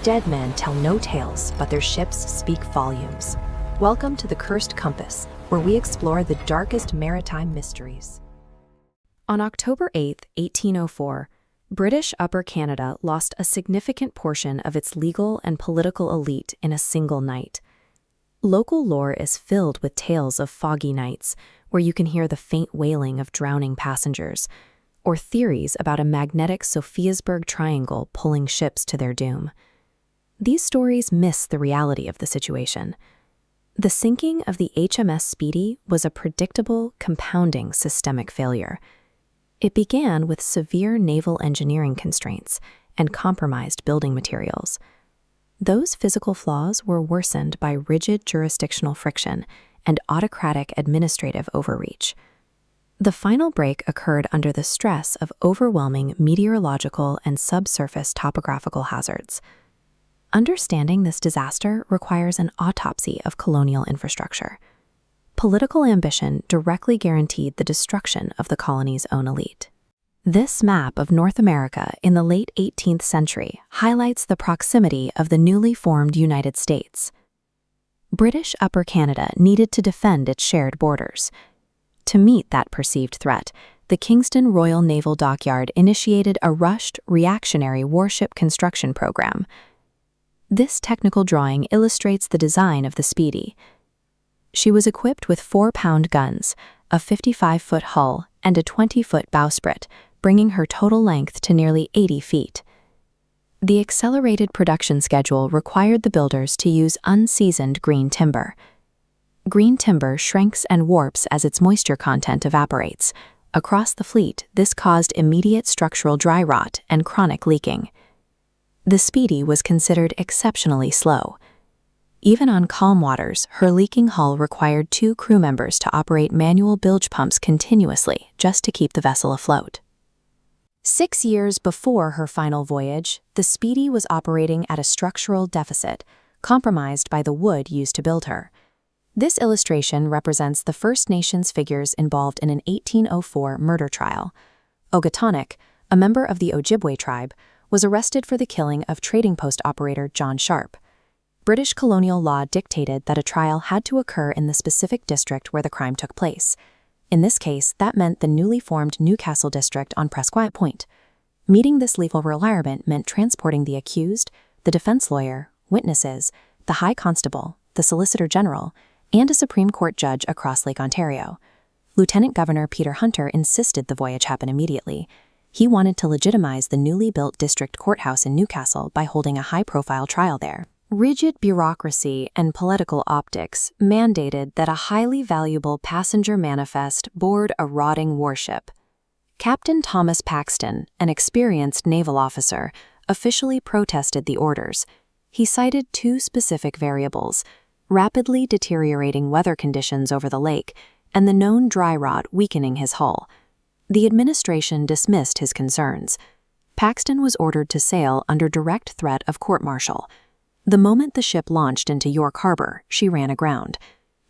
Dead men tell no tales, but their ships speak volumes. Welcome to the Cursed Compass, where we explore the darkest maritime mysteries. On October 8, 1804, British Upper Canada lost a significant portion of its legal and political elite in a single night. Local lore is filled with tales of foggy nights, where you can hear the faint wailing of drowning passengers, or theories about a magnetic Sophiasburgh Triangle pulling ships to their doom. These stories miss the reality of the situation. The sinking of the HMS Speedy was a predictable, compounding systemic failure. It began with severe naval engineering constraints and compromised building materials. Those physical flaws were worsened by rigid jurisdictional friction and autocratic administrative overreach. The final break occurred under the stress of overwhelming meteorological and subsurface topographical hazards. Understanding this disaster requires an autopsy of colonial infrastructure. Political ambition directly guaranteed the destruction of the colony's own elite. This map of North America in the late 18th century highlights the proximity of the newly formed United States. British Upper Canada needed to defend its shared borders. To meet that perceived threat, the Kingston Royal Naval Dockyard initiated a rushed, reactionary warship construction program. This technical drawing illustrates the design of the Speedy. She was equipped with 4-pound guns, a 55-foot hull, and a 20-foot bowsprit, bringing her total length to nearly 80 feet. The accelerated production schedule required the builders to use unseasoned green timber. Green timber shrinks and warps as its moisture content evaporates. Across the fleet, this caused immediate structural dry rot and chronic leaking. The Speedy was considered exceptionally slow. Even on calm waters, her leaking hull required 2 crew members to operate manual bilge pumps continuously just to keep the vessel afloat. 6 years before her final voyage, the Speedy was operating at a structural deficit, compromised by the wood used to build her. This illustration represents the First Nations figures involved in an 1804 murder trial. Ogetonicut, a member of the Ojibwe tribe, was arrested for the killing of trading post operator John Sharp. British colonial law dictated that a trial had to occur in the specific district where the crime took place. In this case, that meant the newly formed Newcastle district on Presqu'ile Bay. Meeting this legal requirement meant transporting the accused, the defense lawyer, witnesses, the High Constable, the Solicitor General, and a Supreme Court judge across Lake Ontario. Lieutenant Governor Peter Hunter insisted the voyage happen immediately. He wanted to legitimize the newly built district courthouse in Newcastle by holding a high-profile trial there. Rigid bureaucracy and political optics mandated that a highly valuable passenger manifest board a rotting warship. Captain Thomas Paxton, an experienced naval officer, officially protested the orders. He cited 2 specific variables: rapidly deteriorating weather conditions over the lake and the known dry rot weakening his hull. The administration dismissed his concerns. Paxton was ordered to sail under direct threat of court-martial. The moment the ship launched into York Harbor, she ran aground.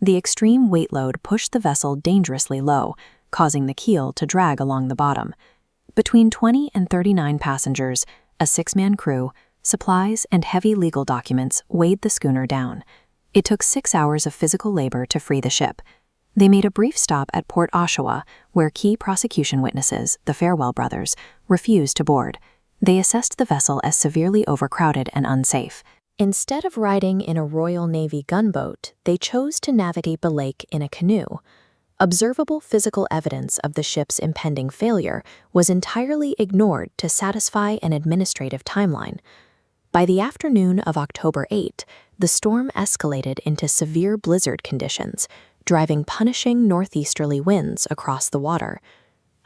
The extreme weight load pushed the vessel dangerously low, causing the keel to drag along the bottom. Between 20 and 39 passengers, a 6-man crew, supplies, and heavy legal documents weighed the schooner down. It took 6 hours of physical labor to free the ship. They made a brief stop at Port Oshawa, where key prosecution witnesses, the Farewell brothers, refused to board. They assessed the vessel as severely overcrowded and unsafe. Instead of riding in a Royal Navy gunboat, they chose to navigate the lake in a canoe. Observable physical evidence of the ship's impending failure was entirely ignored to satisfy an administrative timeline. By the afternoon of October 8, the storm escalated into severe blizzard conditions, driving punishing northeasterly winds across the water.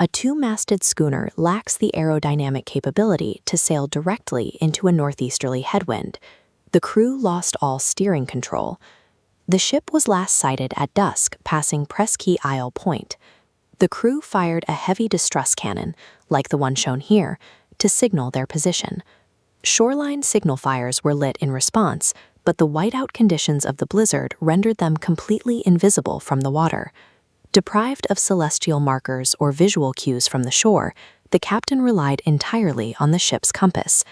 A 2-masted schooner lacks the aerodynamic capability to sail directly into a northeasterly headwind. The crew lost all steering control. The ship was last sighted at dusk passing Presqu'ile Point. The crew fired a heavy distress cannon, like the one shown here, to signal their position. Shoreline signal fires were lit in response, but the whiteout conditions of the blizzard rendered them completely invisible from the water. Deprived of celestial markers or visual cues from the shore, the captain relied entirely on the ship's compass.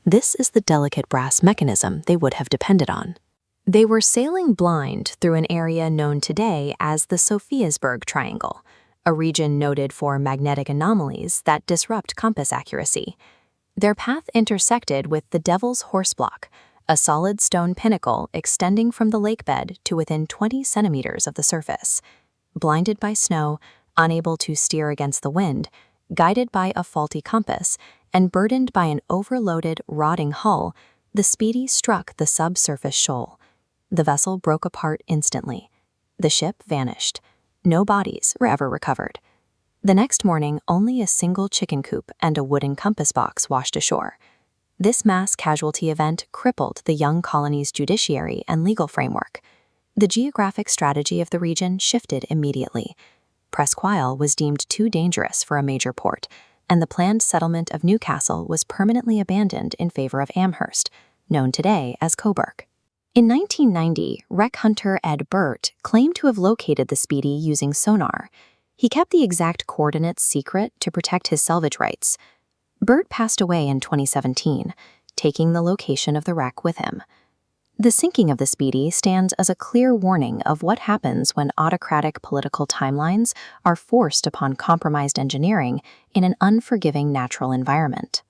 This is the delicate brass mechanism they would have depended on. They were sailing blind through an area known today as the Sophiasburgh Triangle, a region noted for magnetic anomalies that disrupt compass accuracy. Their path intersected with the Devil's Horse Block, a solid stone pinnacle extending from the lakebed to within 20 centimeters of the surface. Blinded by snow, unable to steer against the wind, guided by a faulty compass, and burdened by an overloaded, rotting hull, the Speedy struck the subsurface shoal. The vessel broke apart instantly. The ship vanished. No bodies were ever recovered. The next morning, only a single chicken coop and a wooden compass box washed ashore. This mass casualty event crippled the young colony's judiciary and legal framework. The geographic strategy of the region shifted immediately. Presqu'ile was deemed too dangerous for a major port, and the planned settlement of Newcastle was permanently abandoned in favor of Amherst, known today as Coburg. In 1990, wreck hunter Ed Burt claimed to have located the Speedy using sonar. He kept the exact coordinates secret to protect his salvage rights. Burt passed away in 2017, taking the location of the wreck with him. The sinking of the Speedy stands as a clear warning of what happens when autocratic political timelines are forced upon compromised engineering in an unforgiving natural environment.